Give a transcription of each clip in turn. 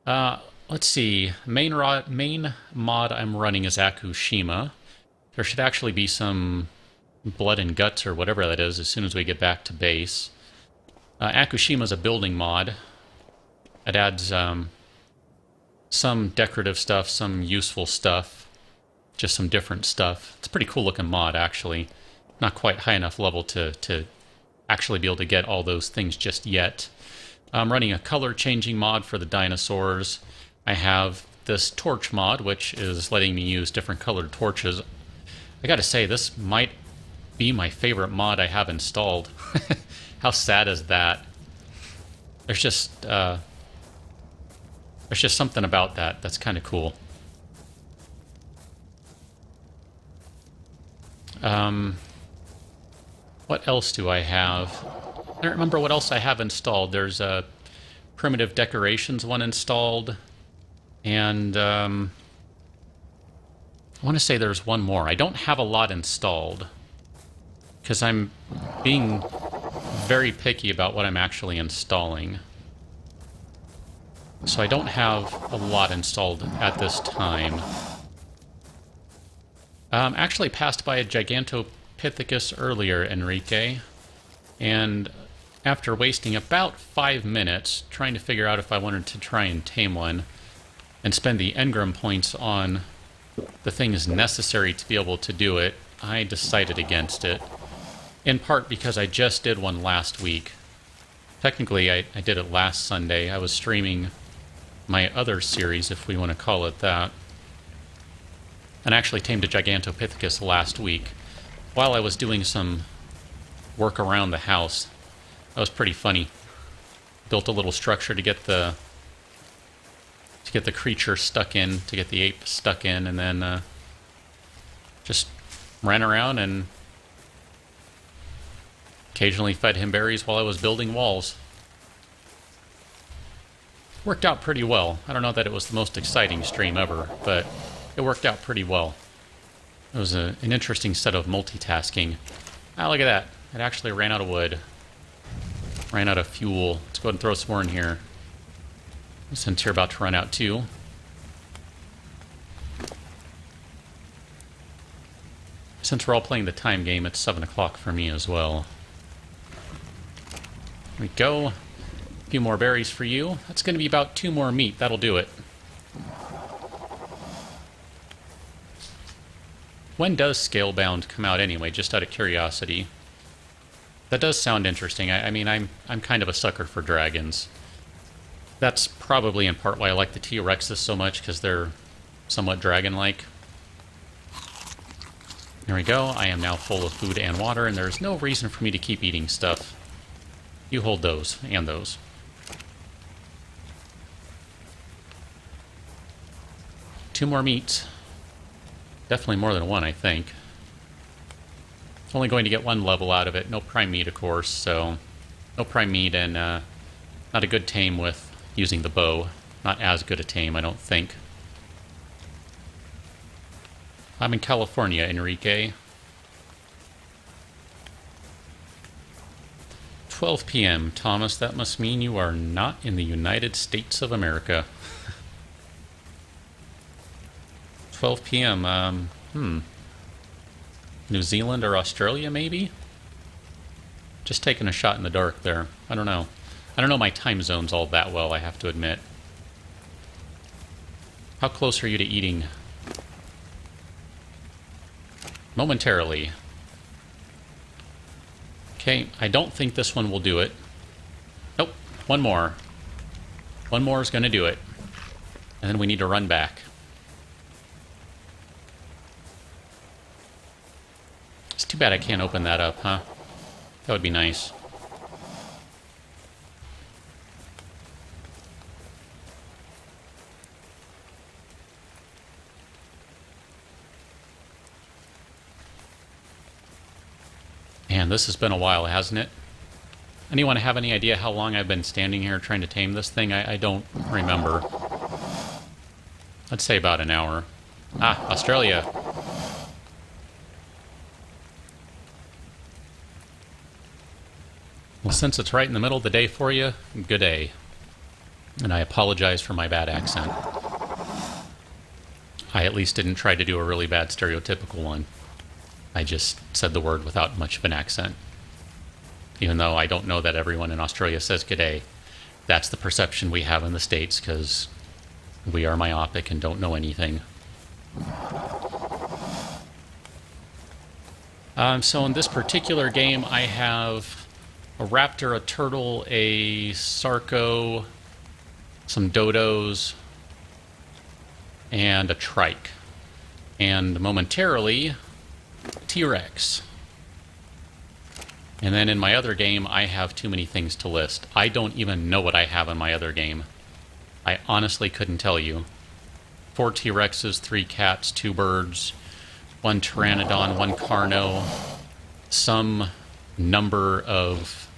Let's see. Main mod I'm running is Aku Shima. There should actually be some blood and guts or whatever that is as soon as we get back to base. Aku Shima is a building mod. It adds some decorative stuff, some useful stuff, just some different stuff. It's a pretty cool looking mod, actually. Not quite high enough level to actually be able to get all those things just yet. I'm running a color changing mod for the dinosaurs. I have this torch mod, which is letting me use different colored torches. I gotta say, this might be my favorite mod I have installed. How sad is that? There's just something about that that's kind of cool. What else do I have? I don't remember what else I have installed. There's a primitive decorations one installed, and I want to say there's one more. I don't have a lot installed because I'm being very picky about what I'm actually installing. So I don't have a lot installed at this time. Actually passed by a Gigantopithecus earlier, Enrique, and after wasting about 5 minutes trying to figure out if I wanted to try and tame one and spend the engram points on the things necessary to be able to do it, I decided against it. In part because I just did one last week. Technically, I did it last Sunday. I was streaming my other series, if we want to call it that, and actually tamed a Gigantopithecus last week while I was doing some work around the house. That was pretty funny. Built a little structure to get the creature stuck in, to get the ape stuck in, and then just ran around and occasionally fed him berries while I was building walls. Worked out pretty well. I don't know that it was the most exciting stream ever, but it worked out pretty well. It was an interesting set of multitasking. Ah, look at that. It actually ran out of wood. Ran out of fuel. Let's go ahead and throw some more in here, since you're about to run out too. Since we're all playing the time game, it's 7 o'clock for me as well. There we go. A few more berries for you. That's going to be about 2 more meat. That'll do it. When does Scalebound come out anyway, just out of curiosity? That does sound interesting. I mean, I'm kind of a sucker for dragons. That's probably in part why I like the T-Rexes so much, because they're somewhat dragon-like. There we go. I am now full of food and water, and there's no reason for me to keep eating stuff. You hold those, and those. Two more meats. Definitely more than one, I think. Only going to get 1 level out of it. No prime meat, of course, so no prime meat, and not a good tame with using the bow. Not as good a tame, I don't think. I'm in California, Enrique. 12 p.m. Thomas, that must mean you are not in the United States of America. 12 p.m. New Zealand or Australia, maybe? Just taking a shot in the dark there. I don't know. I don't know my time zones all that well, I have to admit. How close are you to eating? Momentarily. Okay, I don't think this one will do it. Nope, one more. One more is going to do it. And then we need to run back. It's too bad I can't open that up, huh? That would be nice. Man, this has been a while, hasn't it? Anyone have any idea how long I've been standing here trying to tame this thing? I don't remember. Let's say about an hour. Ah, Australia. Well, since it's right in the middle of the day for you, good day. And I apologize for my bad accent. I at least didn't try to do a really bad stereotypical one. I just said the word without much of an accent. Even though I don't know that everyone in Australia says g'day. That's the perception we have in the States, because we are myopic and don't know anything. So in this particular game, I have a raptor, a turtle, a sarco, some dodos, and a trike. And momentarily, T-Rex. And then in my other game, I have too many things to list. I don't even know what I have in my other game. I honestly couldn't tell you. 4 T-Rexes, 3 cats, 2 birds, 1 pteranodon, 1 carno, some number of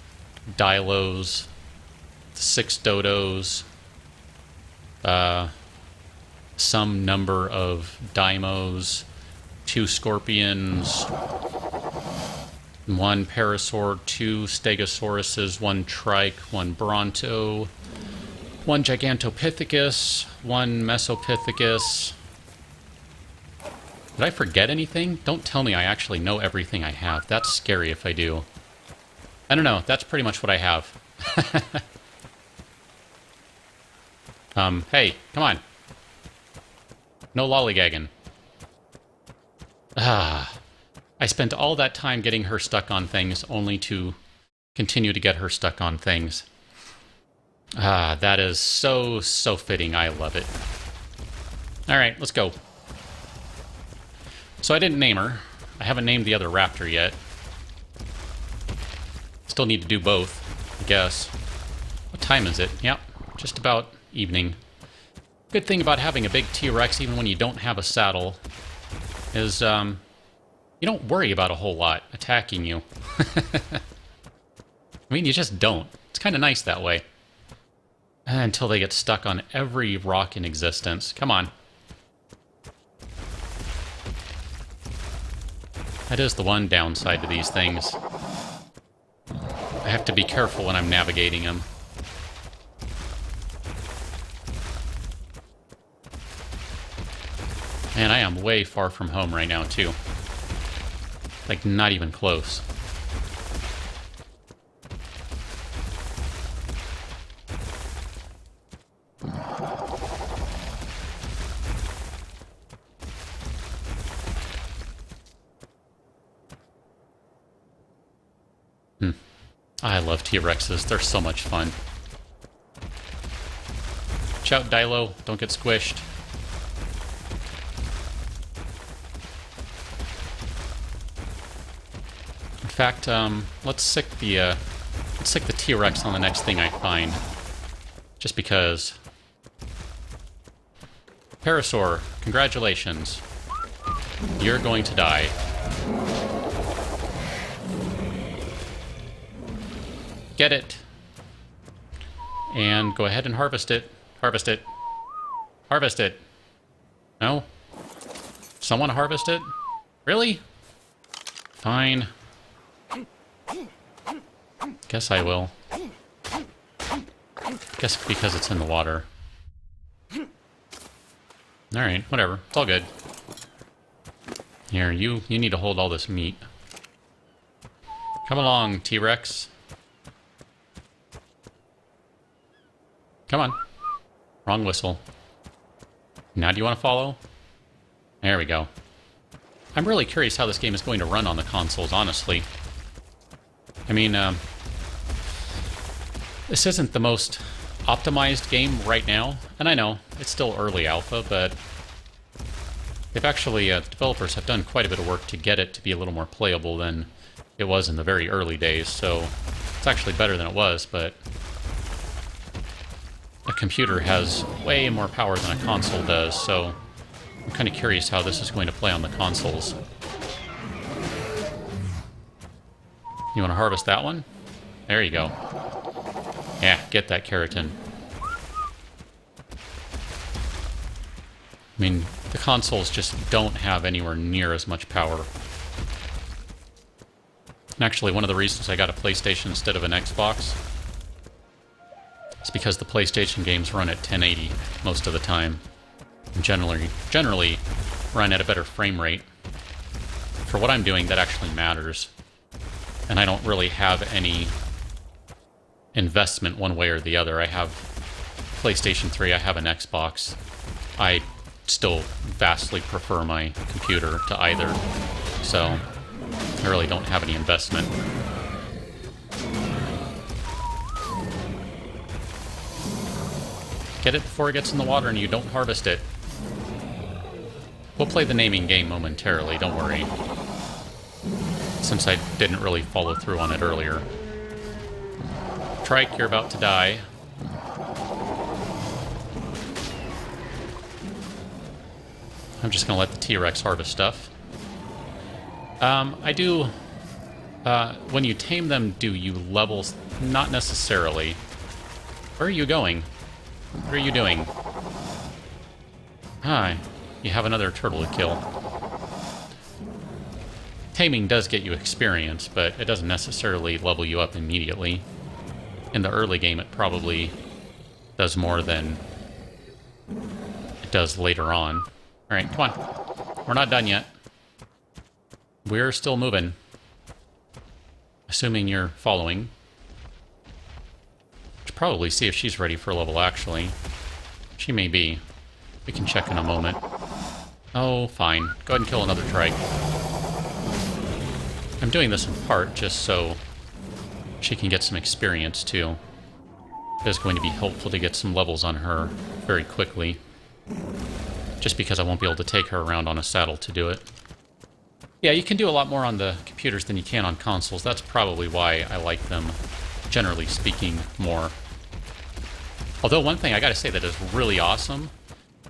dilos, 6 dodos, some number of dimos, 2 scorpions, 1 parasaur, 2 stegosauruses, 1 trike, 1 bronto, 1 gigantopithecus, 1 mesopithecus. Did I forget anything? Don't tell me I actually know everything I have. That's scary if I do. I don't know. That's pretty much what I have. Hey, come on. No lollygagging. I spent all that time getting her stuck on things, only to continue to get her stuck on things. That is so fitting. I love it. Alright, let's go. So I didn't name her. I haven't named the other raptor yet. Still need to do both, I guess. What time is it? Yep, just about evening. Good thing about having a big T-Rex, even when you don't have a saddle, is you don't worry about a whole lot attacking you. I mean, you just don't. It's kind of nice that way. Until they get stuck on every rock in existence. Come on. That is the one downside to these things. I have to be careful when I'm navigating them. And I am way far from home right now, too. Like, not even close. I love T-Rexes. They're so much fun. Watch out, Dilo. Don't get squished. In fact, let's sick the T-Rex on the next thing I find. Just because. Parasaur, congratulations. You're going to die. Get it. And go ahead and harvest it. Harvest it. Harvest it. No? Someone harvest it? Really? Fine. Guess I will. Guess because it's in the water. Alright, whatever. It's all good. Here, you need to hold all this meat. Come along, T-Rex. Come on. Wrong whistle. Now do you want to follow? There we go. I'm really curious how this game is going to run on the consoles, honestly. I mean, this isn't the most optimized game right now, and I know, it's still early alpha, but they've actually, the developers have done quite a bit of work to get it to be a little more playable than it was in the very early days, so it's actually better than it was, but a computer has way more power than a console does, so I'm kind of curious how this is going to play on the consoles. You want to harvest that one? There you go. Yeah, get that keratin. I mean, the consoles just don't have anywhere near as much power. And actually, one of the reasons I got a PlayStation instead of an Xbox is It's because the PlayStation games run at 1080 most of the time. And generally run at a better frame rate. For what I'm doing, that actually matters. And I don't really have any investment one way or the other. I have PlayStation 3, I have an Xbox. I still vastly prefer my computer to either. So I really don't have any investment. Get it before it gets in the water and you don't harvest it. We'll play the naming game momentarily, don't worry. Since I didn't really follow through on it earlier. Trike, you're about to die. I'm just going to let the T-Rex harvest stuff. I do... when you tame them, do you level? Not necessarily. Where are you going? What are you doing? Hi. You have another turtle to kill. Taming does get you experience, but it doesn't necessarily level you up immediately. In the early game, it probably does more than it does later on. Alright, come on. We're not done yet. We're still moving. Assuming you're following. Should probably see if she's ready for a level, actually. She may be. We can check in a moment. Oh, fine. Go ahead and kill another trike. I'm doing this in part just so she can get some experience, too. It is going to be helpful to get some levels on her very quickly. Just because I won't be able to take her around on a saddle to do it. Yeah, you can do a lot more on the computers than you can on consoles. That's probably why I like them, generally speaking, more. Although one thing I gotta say that is really awesome,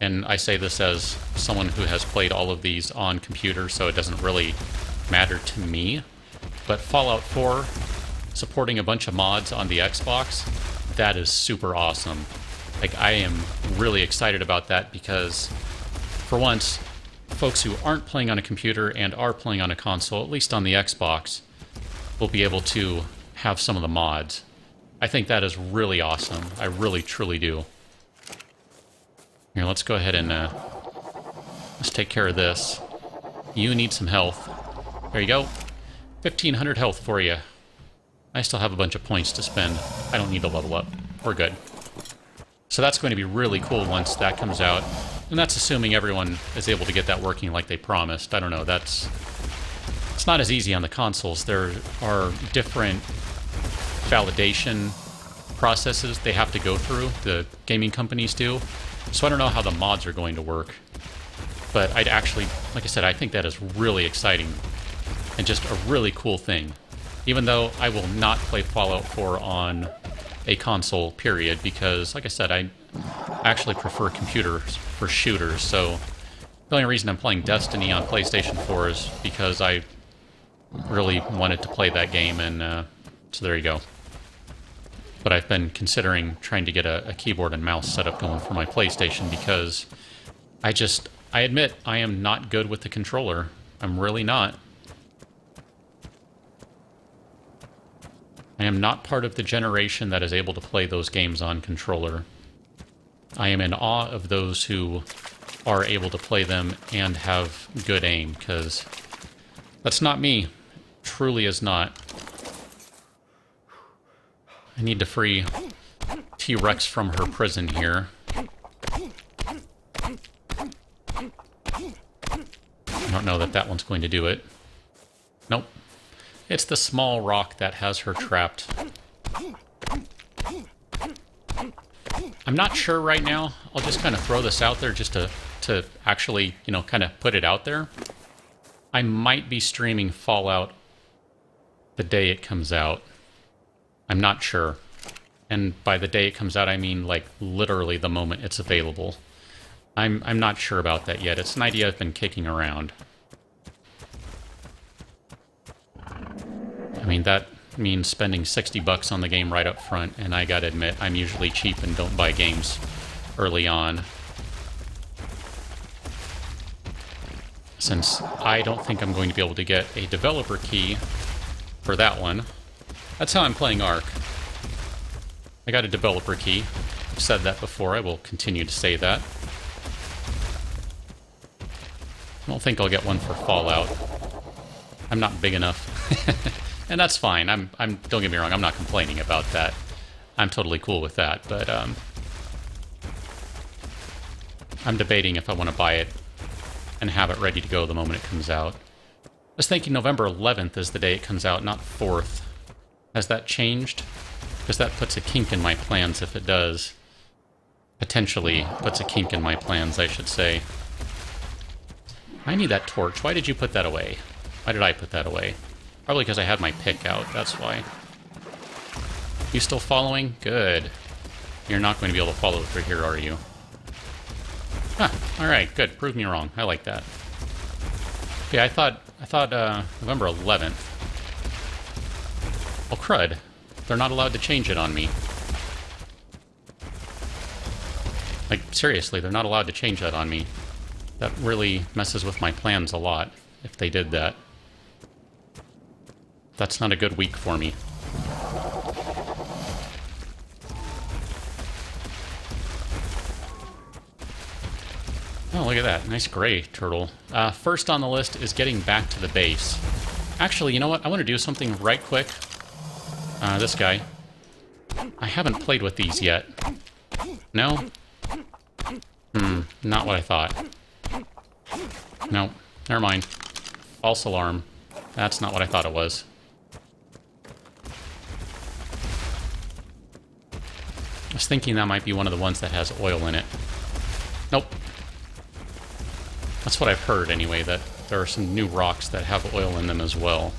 and I say this as someone who has played all of these on computers, so it doesn't really matter to me, but Fallout 4 supporting a bunch of mods on the Xbox, that is super awesome. Like, I am really excited about that because, for once, folks who aren't playing on a computer and are playing on a console, at least on the Xbox, will be able to have some of the mods. I think that is really awesome. I really, truly do. Here, let's go ahead and let's take care of this. You need some health. There you go. 1,500 health for you. I still have a bunch of points to spend. I don't need to level up. We're good. So that's going to be really cool once that comes out. And that's assuming everyone is able to get that working like they promised. I don't know, it's not as easy on the consoles. There are different validation processes they have to go through, the gaming companies do. So I don't know how the mods are going to work. But I'd actually, like I said, I think that is really exciting and just a really cool thing. Even though I will not play Fallout 4 on a console, period, because, like I said, I actually prefer computers for shooters, so the only reason I'm playing Destiny on PlayStation 4 is because I really wanted to play that game, and so there you go. But I've been considering trying to get a keyboard and mouse setup going for my PlayStation because I admit I am not good with the controller. I'm really not. I am not part of the generation that is able to play those games on controller. I am in awe of those who are able to play them and have good aim, because that's not me. Truly is not. I need to free T-Rex from her prison here. I don't know that that one's going to do it. Nope. It's the small rock that has her trapped. I'm not sure right now. I'll just kind of throw this out there just to actually, you know, kind of put it out there. I might be streaming Fallout the day it comes out. I'm not sure. And by the day it comes out, I mean, like, literally the moment it's available. I'm not sure about that yet. It's an idea I've been kicking around. I mean, that means spending $60 on the game right up front, and I gotta admit, I'm usually cheap and don't buy games early on. Since I don't think I'm going to be able to get a developer key for that one. That's how I'm playing ARK. I got a developer key. I've said that before. I will continue to say that. I don't think I'll get one for Fallout. I'm not big enough. And that's fine. Don't get me wrong, I'm not complaining about that. I'm totally cool with that, but I'm debating if I want to buy it and have it ready to go the moment it comes out. I was thinking November 11th is the day it comes out, not 4th. Has that changed? Because that puts a kink in my plans if it does. Potentially puts a kink in my plans, I should say. I need that torch. Why did you put that away? Why did I put that away? Probably because I had my pick out, that's why. You still following? Good. You're not going to be able to follow through here, are you? Huh, alright, good. Prove me wrong. I like that. Okay, I thought November 11th. Oh, crud. They're not allowed to change it on me. Like, seriously, they're not allowed to change that on me. That really messes with my plans a lot, if they did that. That's not a good week for me. Oh, look at that. Nice gray turtle. First on the list is getting back to the base. Actually, you know what? I want to do something right quick. This guy. I haven't played with these yet. No? Not what I thought. No, never mind. False alarm. That's not what I thought it was. I was thinking that might be one of the ones that has oil in it. Nope. That's what I've heard, anyway, that there are some new rocks that have oil in them as well.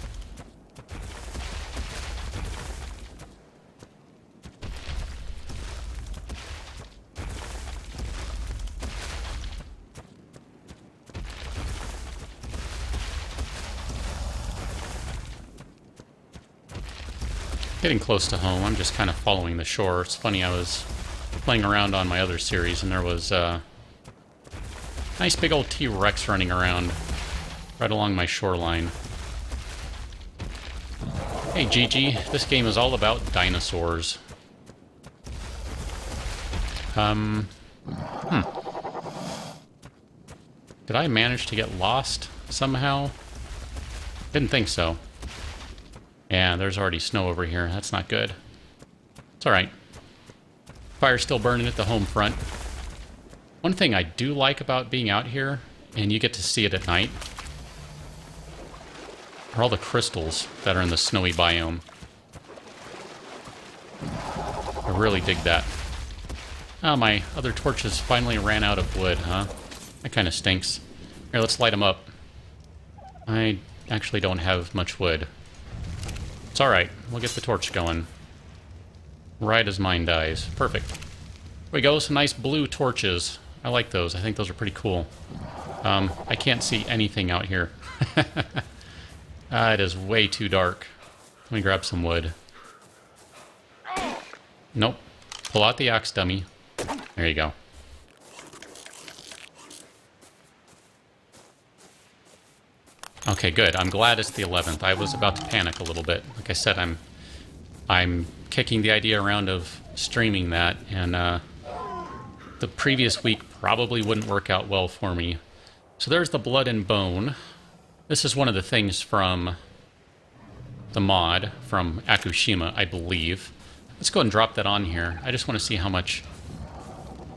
Getting close to home. I'm just kind of following the shore. It's funny, I was playing around on my other series, and there was a nice big old T-Rex running around right along my shoreline. Hey, Gigi, this game is all about dinosaurs. Did I manage to get lost somehow? Didn't think so. Yeah, there's already snow over here. That's not good. It's alright. Fire's still burning at the home front. One thing I do like about being out here, and you get to see it at night, are all the crystals that are in the snowy biome. I really dig that. Oh, my other torches finally ran out of wood, huh? That kind of stinks. Here, let's light them up. I actually don't have much wood. It's alright. We'll get the torch going. Right as mine dies. Perfect. There we go. Some nice blue torches. I like those. I think those are pretty cool. I can't see anything out here. It is way too dark. Let me grab some wood. Nope. Pull out the axe, dummy. There you go. Okay, good. I'm glad it's the 11th. I was about to panic a little bit. Like I said, I'm kicking the idea around of streaming that, and the previous week probably wouldn't work out well for me. So there's the blood and bone. This is one of the things from the mod from Aku Shima, I believe. Let's go ahead and drop that on here. I just want to see how much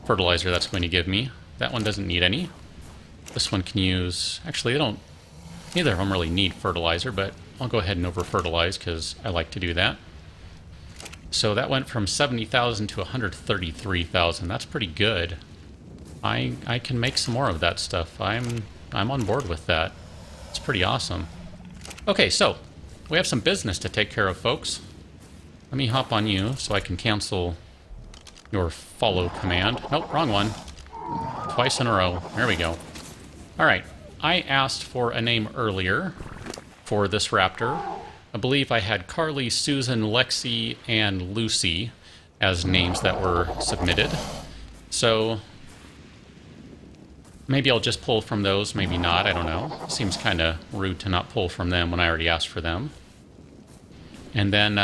fertilizer that's going to give me. That one doesn't need any. This one can use... Actually, they don't... Neither of them really need fertilizer, but I'll go ahead and over-fertilize because I like to do that. So that went from 70,000 to 133,000. That's pretty good. I can make some more of that stuff. I'm on board with that. It's pretty awesome. Okay, so we have some business to take care of, folks. Let me hop on you so I can cancel your follow command. Nope, wrong one. Twice in a row. There we go. All right. I asked for a name earlier for this raptor. I believe I had Carly, Susan, Lexi, and Lucy as names that were submitted. So maybe I'll just pull from those, maybe not, I don't know. Seems kind of rude to not pull from them when I already asked for them. And then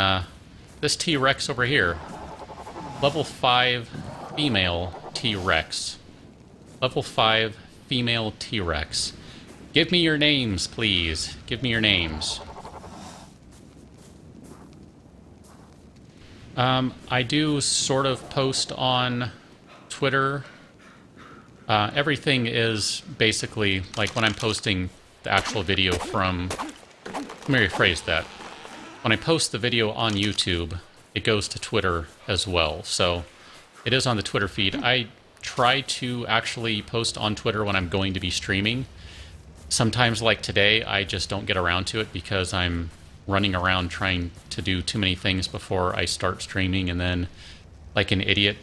this T-Rex over here. Level 5 female T-Rex. Level 5 female T-Rex. Give me your names, please. Give me your names. I do sort of post on Twitter. Everything is basically, like when I'm posting the actual video from... Let me rephrase that. When I post the video on YouTube, it goes to Twitter as well. So it is on the Twitter feed. I try to actually post on Twitter when I'm going to be streaming. Sometimes, like today, I just don't get around to it because I'm running around trying to do too many things before I start streaming, and then, like an idiot,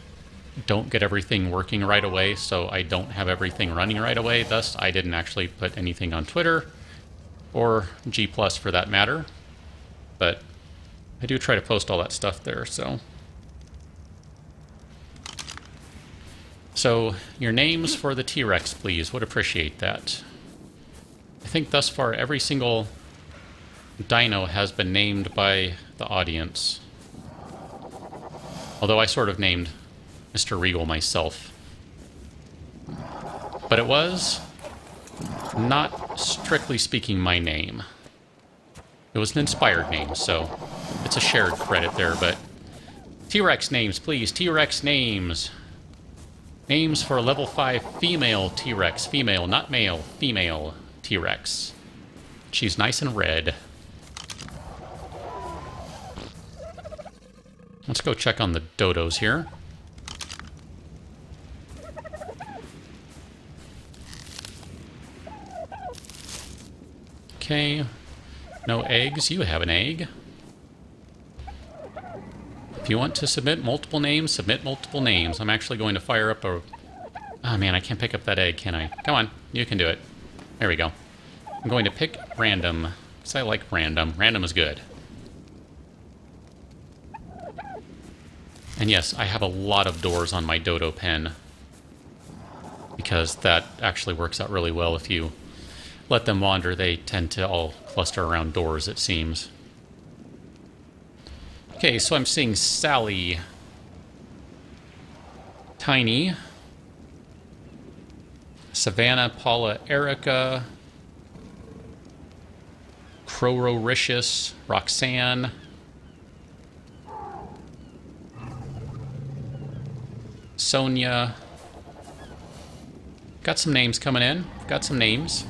don't get everything working right away, so I don't have everything running right away. Thus, I didn't actually put anything on Twitter, or G+, for that matter. But I do try to post all that stuff there, so... So, your names for the T-Rex, please. Would appreciate that. I think thus far every single dino has been named by the audience. Although I sort of named Mr. Regal myself. But it was not strictly speaking my name. It was an inspired name, so it's a shared credit there, but... T-Rex names, please. T-Rex names. Names for level 5 female T-Rex. Female, not male. Female T-Rex. She's nice and red. Let's go check on the dodos here. Okay. No eggs. You have an egg. If you want to submit multiple names, submit multiple names. I'm actually going to fire up a... Oh man, I can't pick up that egg, can I? Come on, you can do it. There we go. I'm going to pick random, because I like random. Random is good. And yes, I have a lot of doors on my dodo pen, because that actually works out really well. If you let them wander, they tend to all cluster around doors, it seems. Okay, so I'm seeing Sally, Tiny, Savannah, Paula, Erica, Crororicious, Roxanne, Sonia. Got some names coming in. Got some names.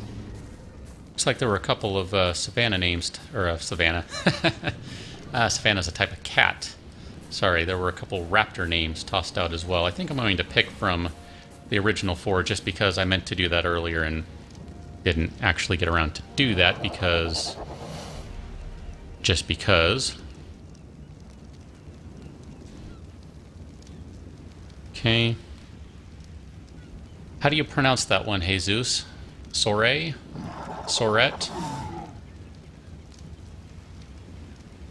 Looks like there were a couple of Savannah names, or Savannah. Savannah's a type of cat. Sorry, there were a couple raptor names tossed out as well. I think I'm going to pick from the original 4 just because I meant to do that earlier and didn't actually get around to do that because... Just because. Okay. How do you pronounce that one, Jesus? Soray? Sorette?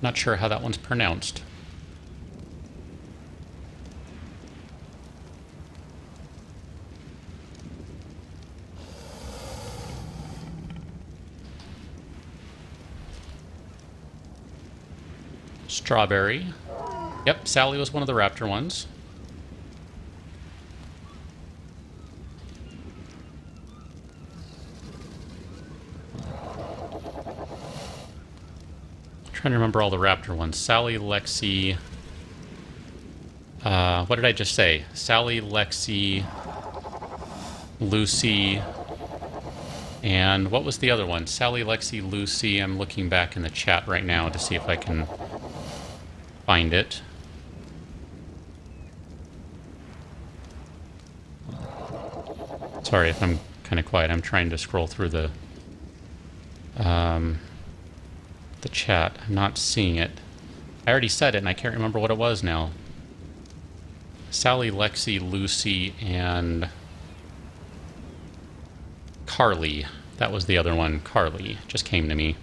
Not sure how that one's pronounced. Strawberry. Yep, Sally was one of the raptor ones. Trying to remember all the raptor ones. Sally, Lexi... what did I just say? Sally, Lexi, Lucy, and what was the other one? Sally, Lexi, Lucy. I'm looking back in the chat right now to see if I can find it. Sorry if I'm kind of quiet. I'm trying to scroll through the chat. I'm not seeing it. I already said it and I can't remember what it was now. Sally, Lexi, Lucy, and Carly. That was the other one. Carly. Just came to me.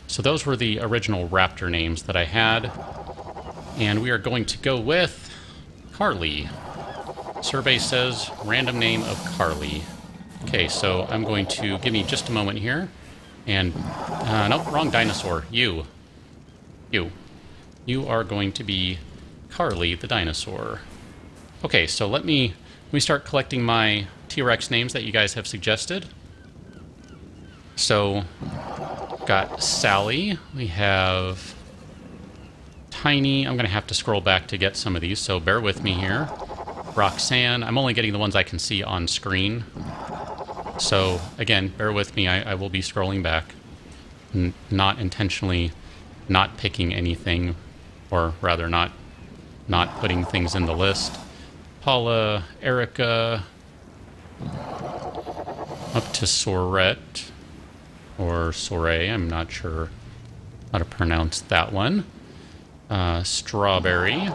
So those were the original raptor names that I had. And we are going to go with Carly. Survey says random name of Carly. Okay, so I'm going to... Give me just a moment here. And... nope, wrong dinosaur. You. You are going to be Carly the dinosaur. Okay, so let me start collecting my T-Rex names that you guys have suggested. So, got Sally. We have Tiny. I'm going to have to scroll back to get some of these, so bear with me here. Roxanne. I'm only getting the ones I can see on screen. So, again, bear with me. I will be scrolling back. Not intentionally not picking anything, or rather not putting things in the list. Paula, Erica, up to Sorette, or Soray, I'm not sure how to pronounce that one. Strawberry,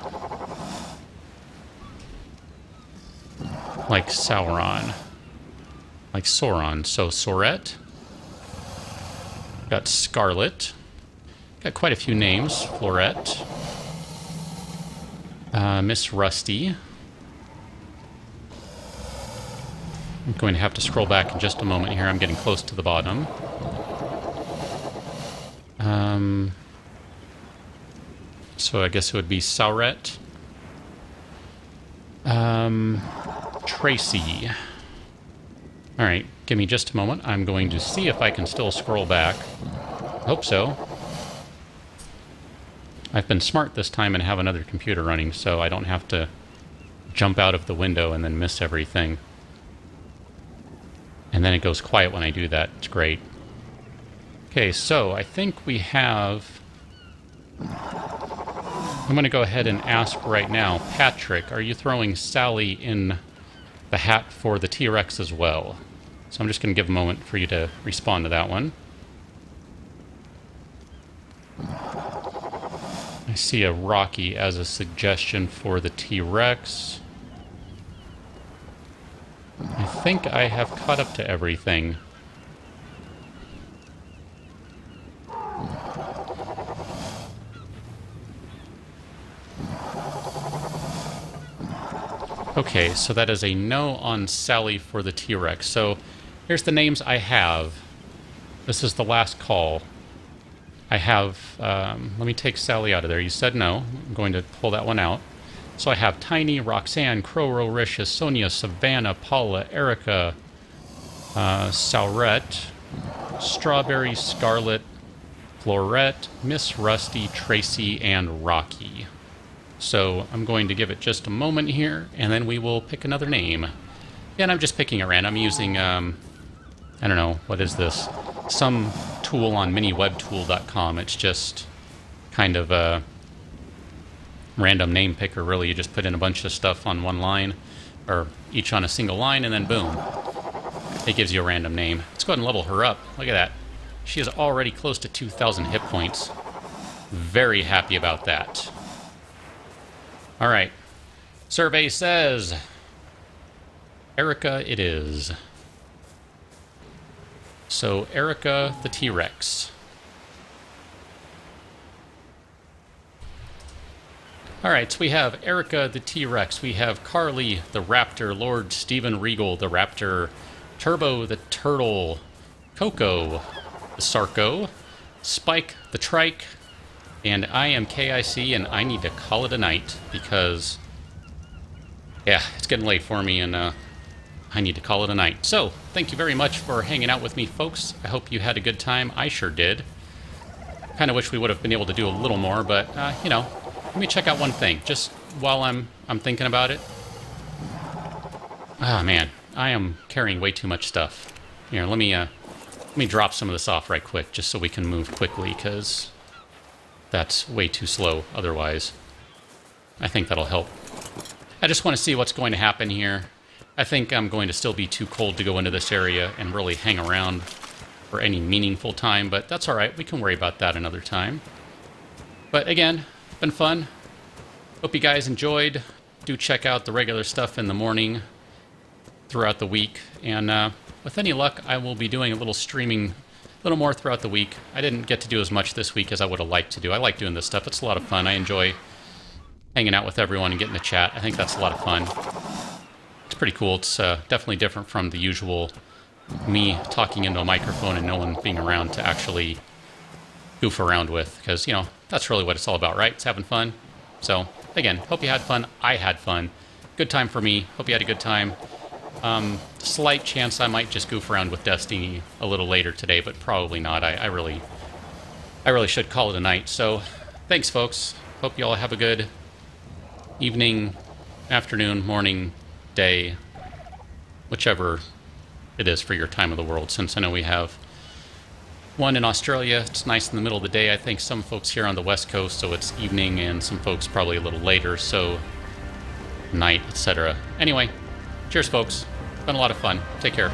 like Sauron, like Sauron, so Sorette. Got Scarlet, got quite a few names, Florette, Miss Rusty. I'm going to have to scroll back in just a moment here. I'm getting close to the bottom. So I guess it would be Saurette. Tracy. Alright, give me just a moment. I'm going to see if I can still scroll back. Hope so. I've been smart this time and have another computer running, so I don't have to jump out of the window and then miss everything. And then it goes quiet when I do that. It's great. Okay, so I think we have... I'm going to go ahead and ask right now, Patrick, are you throwing Sally in the hat for the T-Rex as well? So I'm just going to give a moment for you to respond to that one. I see a Rocky as a suggestion for the T-Rex. I think I have caught up to everything. Okay, so that is a no on Sally for the T-Rex. So here's the names I have. This is the last call. I have, let me take Sally out of there. You said no. I'm going to pull that one out. So I have Tiny, Roxanne, Crow, Roricious, Sonia, Savannah, Paula, Erica, Saurette, Strawberry, Scarlet, Florette, Miss Rusty, Tracy, and Rocky. So I'm going to give it just a moment here, and then we will pick another name. And I'm just picking at random. I'm using, I don't know, what is this? Some tool on miniwebtool.com. It's just kind of a random name picker, really. You just put in a bunch of stuff on one line, or each on a single line, and then boom. It gives you a random name. Let's go ahead and level her up. Look at that. She is already close to 2,000 hit points. Very happy about that. All right. Survey says Erica it is. So Erica the T-Rex. All right, so we have Erica the T-Rex. We have Carly the Raptor, Lord Stephen Regal the Raptor, Turbo the Turtle, Coco the Sarco, Spike the Trike, and I am KIC, and I need to call it a night because, yeah, it's getting late for me, and I need to call it a night. So, thank you very much for hanging out with me, folks. I hope you had a good time. I sure did. Kind of wish we would have been able to do a little more, but, you know, let me check out one thing, just while I'm thinking about it. Ah, man, I am carrying way too much stuff. Here, let me drop some of this off right quick, just so we can move quickly, because that's way too slow otherwise. I think that'll help. I just want to see what's going to happen here. I think I'm going to still be too cold to go into this area and really hang around for any meaningful time, but that's all right. We can worry about that another time. But again, been fun. Hope you guys enjoyed. Do check out the regular stuff in the morning throughout the week, and with any luck, I will be doing a little streaming, a little more throughout the week. I didn't get to do as much this week as I would have liked to do. I like doing this stuff. It's a lot of fun. I enjoy hanging out with everyone and getting to chat. I think that's a lot of fun. It's pretty cool. It's definitely different from the usual me talking into a microphone and no one being around to actually goof around with, because, you know, that's really what it's all about, right? It's having fun. So, again, hope you had fun. I had fun. Good time for me. Hope you had a good time. Slight chance I might just goof around with Destiny a little later today, but probably not. I really should call it a night. So, thanks, folks. Hope you all have a good evening, afternoon, morning, day, whichever it is for your time of the world, since I know we have one in Australia. It's nice in the middle of the day. I think some folks here on the West Coast, so it's evening, and some folks probably a little later, so night, etc. Anyway, cheers, folks. Been a lot of fun. Take care.